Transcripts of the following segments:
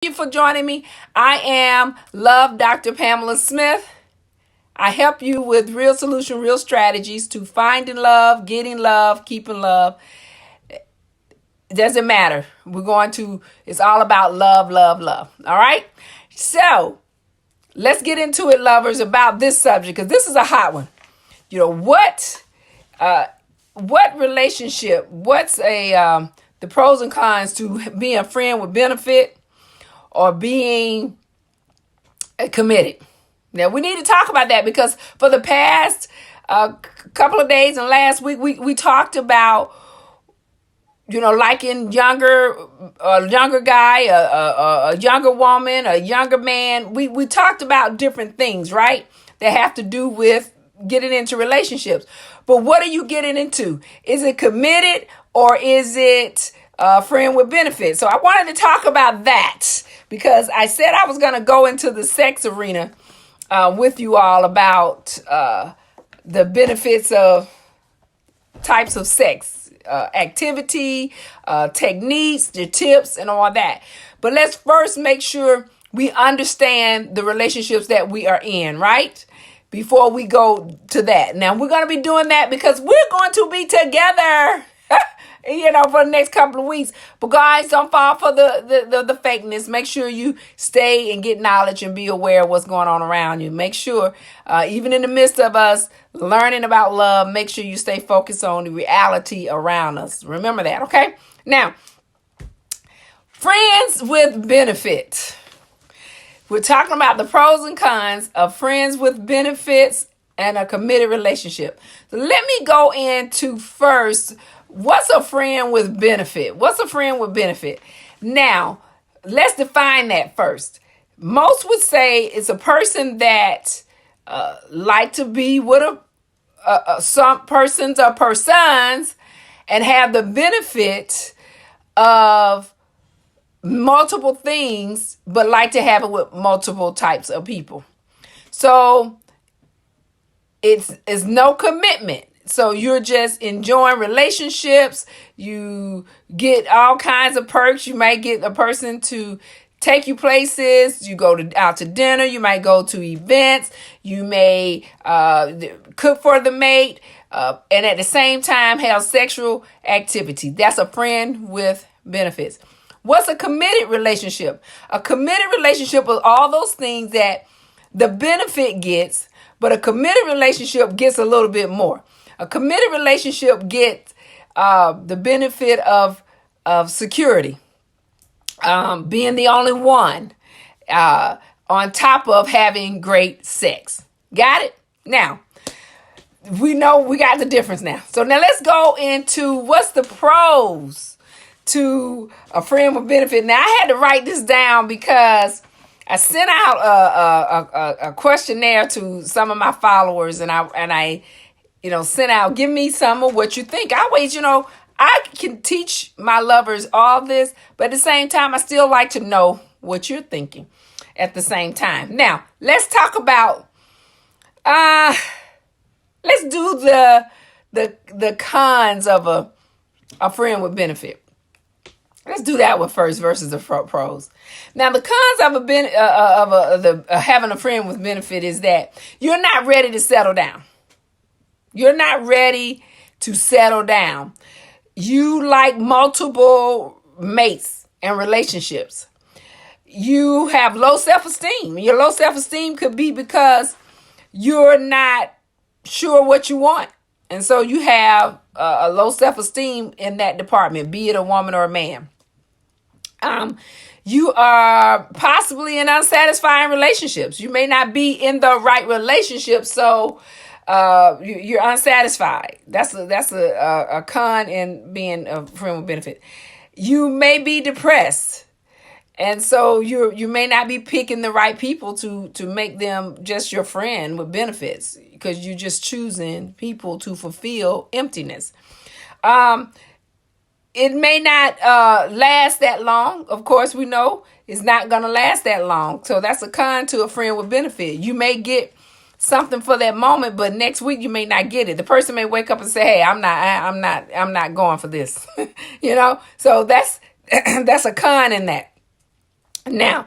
you for joining me. I am Love Dr. Pamela Smith. I help you with real solution, real strategies to finding love, getting love, keeping love. It doesn't matter. It's all about love, love, love. All right? So let's get into it, lovers, about this subject, because this is a hot one. What relationship, the pros and cons to being a friend with benefit or being committed. Now, we need to talk about that because for the past couple of days and last week, we talked about, liking a younger guy, a younger woman, a younger man. We talked about different things, right? That have to do with getting into relationships. But what are you getting into? Is it committed or is it a friend with benefits? So I wanted to talk about that because I said I was going to go into the sex arena with you all about the benefits of types of sex, activity, techniques, the tips, and all that. But let's first make sure we understand the relationships that we are in, right? Before we go to that. Now, we're going to be doing that because we're going to be together, for the next couple of weeks. But guys, don't fall for the fakeness. Make sure you stay and get knowledge and be aware of what's going on around you. Make sure, even in the midst of us learning about love, make sure you stay focused on the reality around us. Remember that, okay? Now, friends with benefit. We're talking about the pros and cons of friends with benefits and a committed relationship. So let me go into first, what's a friend with benefit? What's a friend with benefit? Now, let's define that first. Most would say it's a person that like to be with some persons or persons and have the benefit of multiple things, but like to have it with multiple types of people. So it's no commitment. So you're just enjoying relationships. You get all kinds of perks. You might get a person to take you places. You go out to dinner. You might go to events. You may cook for the mate. And at the same time have sexual activity. That's a friend with benefits. What's a committed relationship? A committed relationship is all those things that the benefit gets, but a committed relationship gets a little bit more. A committed relationship gets the benefit of security, being the only one, on top of having great sex. Got it? Now, we know we got the difference now. So now let's go into what's the pros to a friend with benefit. Now, I had to write this down because I sent out a questionnaire to some of my followers, and I sent out, give me some of what you think. I always, I can teach my lovers all this, but at the same time, I still like to know what you're thinking at the same time. Now, let's talk about, let's do the cons of a friend with benefit. Let's do that one first versus the pros. Now, the cons of having a friend with benefit is that you're not ready to settle down. You're not ready to settle down. You like multiple mates and relationships. You have low self-esteem. Your low self-esteem could be because you're not sure what you want. And so you have a low self-esteem in that department, be it a woman or a man. You are possibly in unsatisfying relationships. You may not be in the right relationship, so you're unsatisfied. That's a con in being a friend with benefit. You may be depressed, and so you may not be picking the right people to make them just your friend with benefits because you're just choosing people to fulfill emptiness. It may not last that long. Of course, we know it's not going to last that long. So that's a con to a friend with benefit. You may get something for that moment, but next week you may not get it. The person may wake up and say, "Hey, I'm not going for this." So that's a con in that. Now,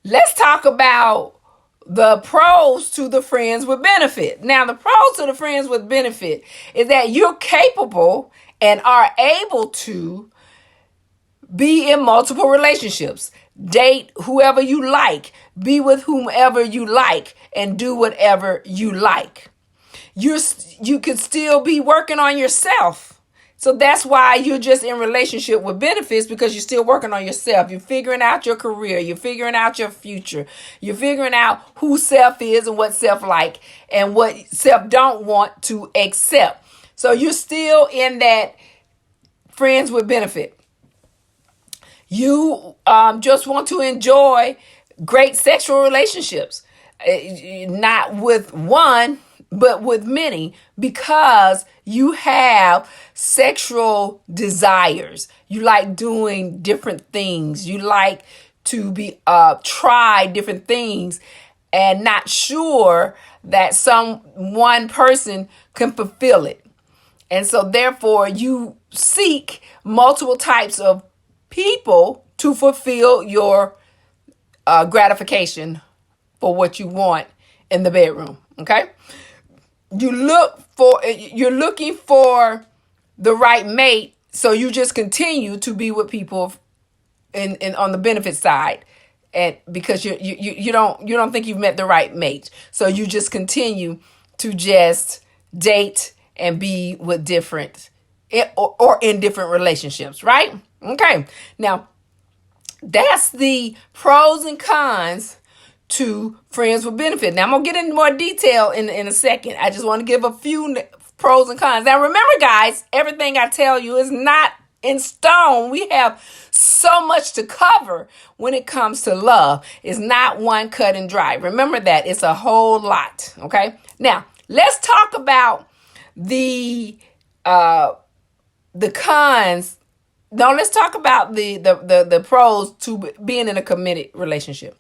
let's talk about the pros to the friends with benefit. Now, the pros to the friends with benefit is that you're capable and are able to be in multiple relationships, date whoever you like, be with whomever you like, and do whatever you like. You could still be working on yourself. So that's why you're just in relationship with benefits, because you're still working on yourself. You're figuring out your career. You're figuring out your future. You're figuring out who self is and what self like and what self don't want to accept. So you're still in that friends with benefit. You just want to enjoy great sexual relationships, not with one, but with many, because you have sexual desires. You like doing different things. You like to be try different things, and not sure that one person can fulfill it. And so therefore you seek multiple types of people to fulfill your gratification for what you want in the bedroom. Okay? You're looking for the right mate, so you just continue to be with people in on the benefit side, and because you don't think you've met the right mate, so you just continue to just date and be with different or in different relationships, right? Okay, now that's the pros and cons to friends with benefit. Now I'm gonna get into more detail in a second. I just want to give a few pros and cons. Now remember, guys, everything I tell you is not in stone. We have so much to cover when it comes to love. It's not one cut and dry. Remember that. It's a whole lot. Okay. Now let's talk about the cons. No, let's talk about the pros to being in a committed relationship.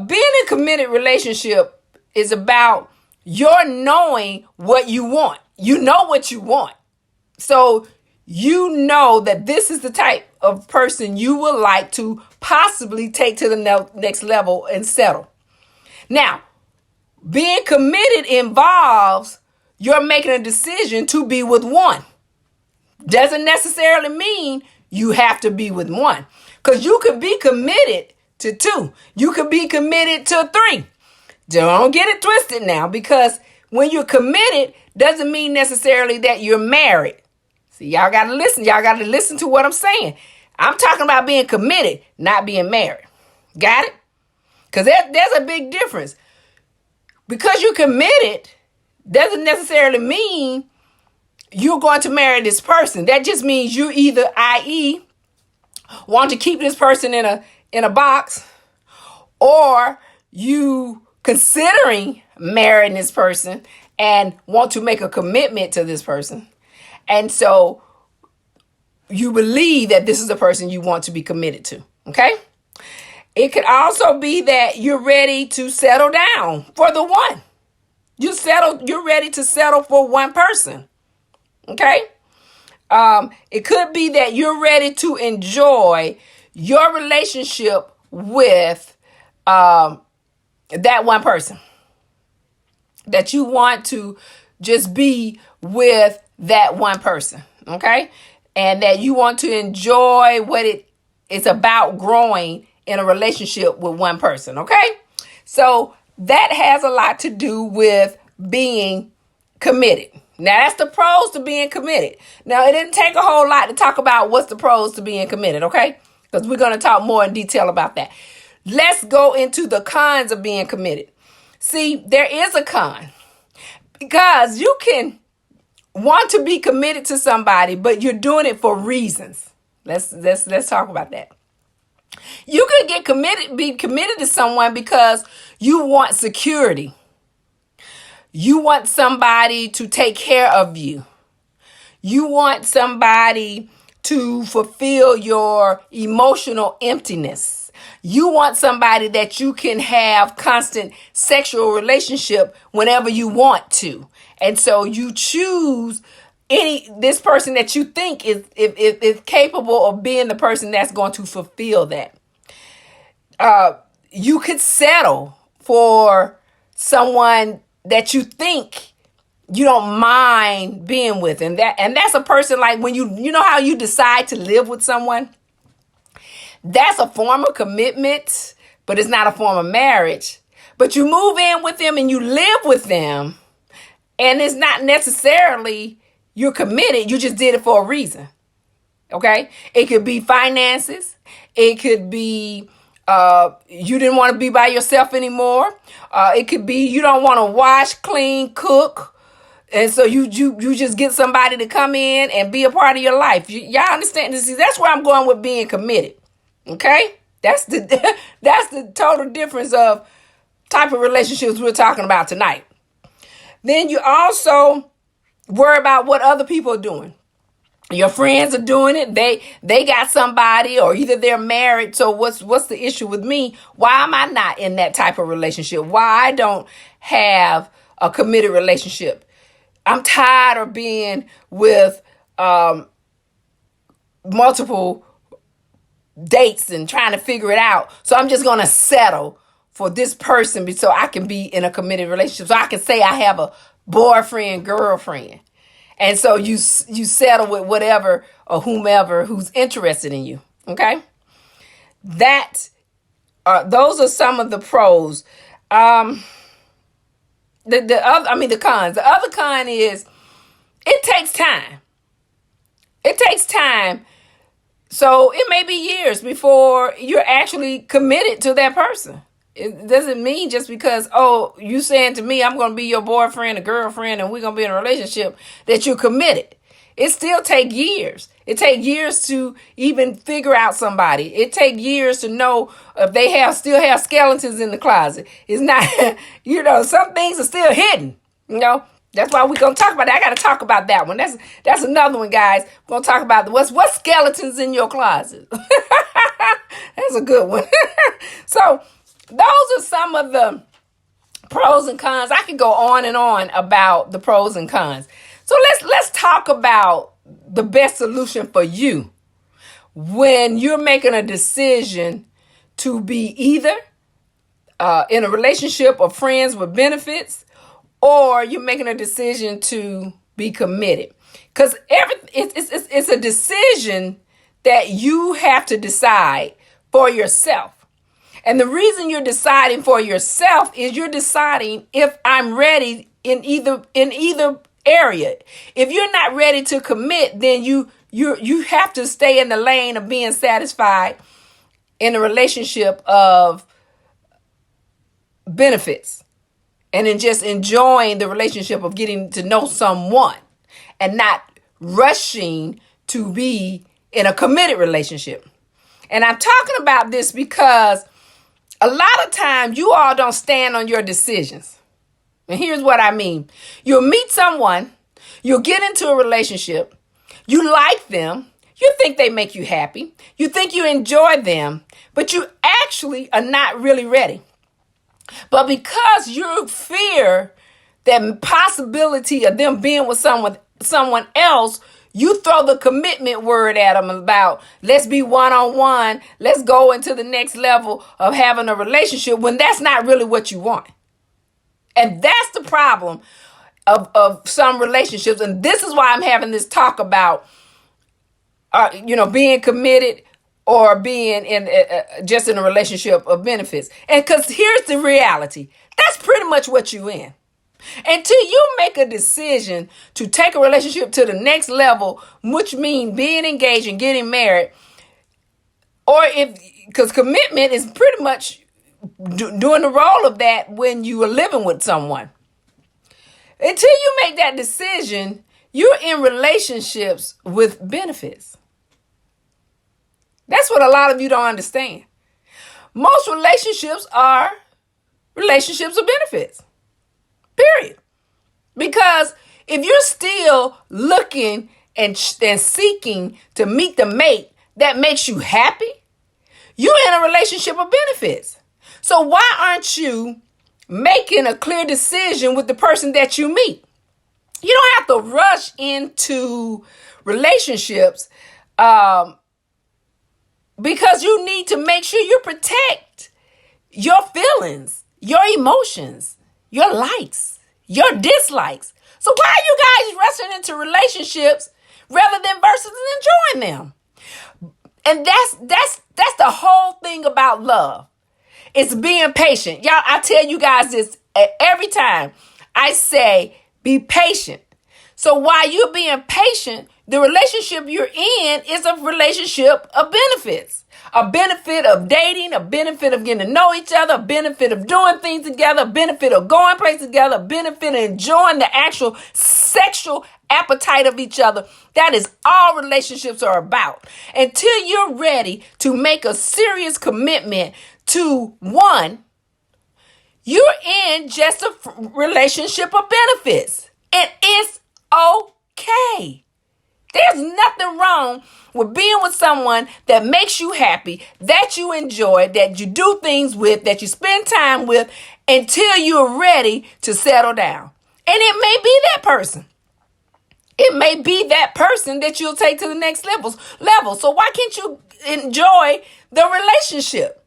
Being in a committed relationship is about your knowing what you want. You know what you want. So you know that this is the type of person you would like to possibly take to the next level and settle. Now, being committed involves you're making a decision to be with one. Doesn't necessarily mean you have to be with one, because you could be committed to two. You could be committed to three. Don't get it twisted now, because when you're committed doesn't mean necessarily that you're married. See, y'all got to listen. Y'all got to listen to what I'm saying. I'm talking about being committed, not being married. Got it? Because there's a big difference. Because you're committed doesn't necessarily mean you're going to marry this person. That just means you either, i.e., want to keep this person in a box, or you considering marrying this person and want to make a commitment to this person. And so you believe that this is the person you want to be committed to. Okay? It could also be that you're ready to settle down for the one. You're ready to settle for one person. Okay? It could be that you're ready to enjoy your relationship with that one person. That you want to just be with that one person. Okay? And that you want to enjoy what it's about, growing in a relationship with one person. Okay? So that has a lot to do with being committed. Now, that's the pros to being committed. Now, it didn't take a whole lot to talk about what's the pros to being committed, okay? Because we're going to talk more in detail about that. Let's go into the cons of being committed. See, there is a con, because you can want to be committed to somebody, but you're doing it for reasons. Let's talk about that. You could be committed to someone because you want security. You want somebody to take care of you. You want somebody to fulfill your emotional emptiness. You want somebody that you can have constant sexual relationship whenever you want to. And so you choose this person that you think is capable of being the person that's going to fulfill that. you could settle for someone that you think you don't mind being with, and that's a person like when you know how you decide to live with someone. That's a form of commitment, but it's not a form of marriage. But you move in with them and you live with them, and it's not necessarily you're committed. You just did it for a reason. Okay? It could be finances. It could be you didn't want to be by yourself anymore. It could be you don't want to wash, clean, cook. And so you just get somebody to come in and be a part of your life. Y'all understand this? That's where I'm going with being committed. Okay? That's the total difference of type of relationships we're talking about tonight. Then you also worry about what other people are doing. Your friends are doing it. They got somebody, or either they're married. So what's the issue with me? Why am I not in that type of relationship? Why I don't have a committed relationship? I'm tired of being with multiple dates and trying to figure it out. So I'm just going to settle for this person so I can be in a committed relationship. So I can say I have a boyfriend, girlfriend. And so you settle with whatever or whomever who's interested in you. Okay? Those are some of the pros. The cons. The other con is it takes time. It takes time. So it may be years before you're actually committed to that person. It doesn't mean just because, you saying to me, I'm going to be your boyfriend or girlfriend and we're going to be in a relationship, that you're committed. It still take years. It take years to even figure out somebody. It take years to know if they still have skeletons in the closet. It's not, some things are still hidden, That's why we're going to talk about that. I got to talk about that one. That's another one, guys. We're going to talk about what skeletons in your closet. That's a good one. So those are some of the pros and cons. I could go on and on about the pros and cons. So let's talk about the best solution for you when you're making a decision to be either in a relationship or friends with benefits, or you're making a decision to be committed. Because it's a decision that you have to decide for yourself. And the reason you're deciding for yourself is you're deciding if I'm ready in either area. If you're not ready to commit, then you have to stay in the lane of being satisfied in a relationship of benefits, and then just enjoying the relationship of getting to know someone and not rushing to be in a committed relationship. And I'm talking about this because a lot of times you all don't stand on your decisions. And here's what I mean. You'll meet someone, you'll get into a relationship, you like them, you think they make you happy, you think you enjoy them, but you actually are not really ready. But because you fear that possibility of them being with someone else, you throw the commitment word at them about let's be one-on-one, let's go into the next level of having a relationship, when that's not really what you want. And that's the problem of some relationships. And this is why I'm having this talk about, being committed or being in just in a relationship of benefits. And because here's the reality. That's pretty much what you in. Until you make a decision to take a relationship to the next level, which means being engaged and getting married, because commitment is pretty much doing the role of that when you are living with someone. Until you make that decision, you're in relationships with benefits. That's what a lot of you don't understand. Most relationships are relationships of benefits. Period. Because if you're still looking and seeking to meet the mate that makes you happy, you're in a relationship of benefits. So why aren't you making a clear decision with the person that you meet? You don't have to rush into relationships because you need to make sure you protect your feelings, your emotions, your likes, your dislikes. So why are you guys rushing into relationships rather than versus enjoying them? And that's the whole thing about love. It's being patient. Y'all, I tell you guys this every time. I say, be patient. So while you're being patient, the relationship you're in is a relationship of benefits. A benefit of dating, a benefit of getting to know each other, a benefit of doing things together, a benefit of going places together, a benefit of enjoying the actual sexual appetite of each other. That is all relationships are about. Until you're ready to make a serious commitment to one, you're in just a relationship of benefits. And it's okay. There's nothing wrong with being with someone that makes you happy, that you enjoy, that you do things with, that you spend time with until you're ready to settle down. And it may be that person. It may be that person that you'll take to the next level. So why can't you enjoy the relationship?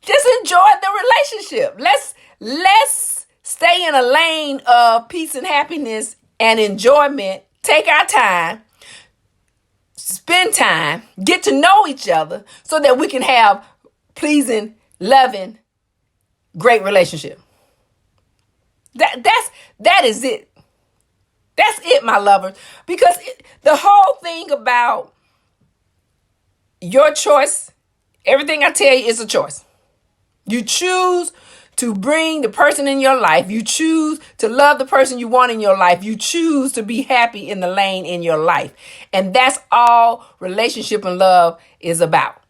Just enjoy the relationship. Let's stay in a lane of peace and happiness and enjoyment. Take our time, spend time, get to know each other so that we can have pleasing, loving, great relationship. That is it. That's it, my lovers. Because the whole thing about your choice, everything I tell you is a choice. You choose to bring the person in your life. You choose to love the person you want in your life. You choose to be happy in the lane in your life. And that's all relationship and love is about.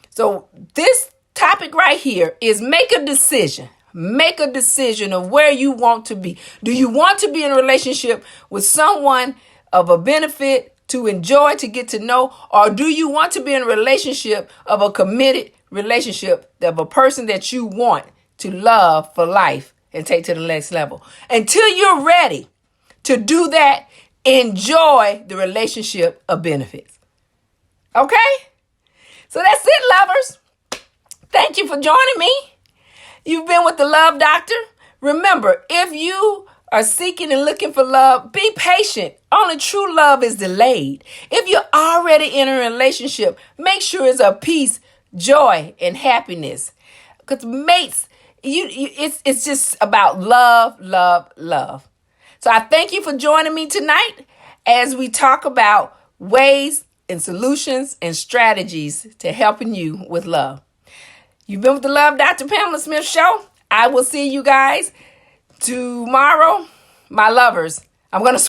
So this topic right here is make a decision. Make a decision of where you want to be. Do you want to be in a relationship with someone of a benefit to enjoy, to get to know? Or do you want to be in a relationship of a committed relationship of a person that you want to love for life and take to the next level? Until you're ready to do that, enjoy the relationship of benefits. Okay? So that's it, lovers. Thank you for joining me. You've been with the Love Doctor. Remember, if you are seeking and looking for love, be patient. Only true love is delayed. If you're already in a relationship, make sure it's a peace, joy, and happiness. Because mates, it's just about love, love, love. So I thank you for joining me tonight as we talk about ways and solutions and strategies to helping you with love. You've been with the Love Dr. Pamela Smith Show. I will see you guys tomorrow. My lovers, I'm going to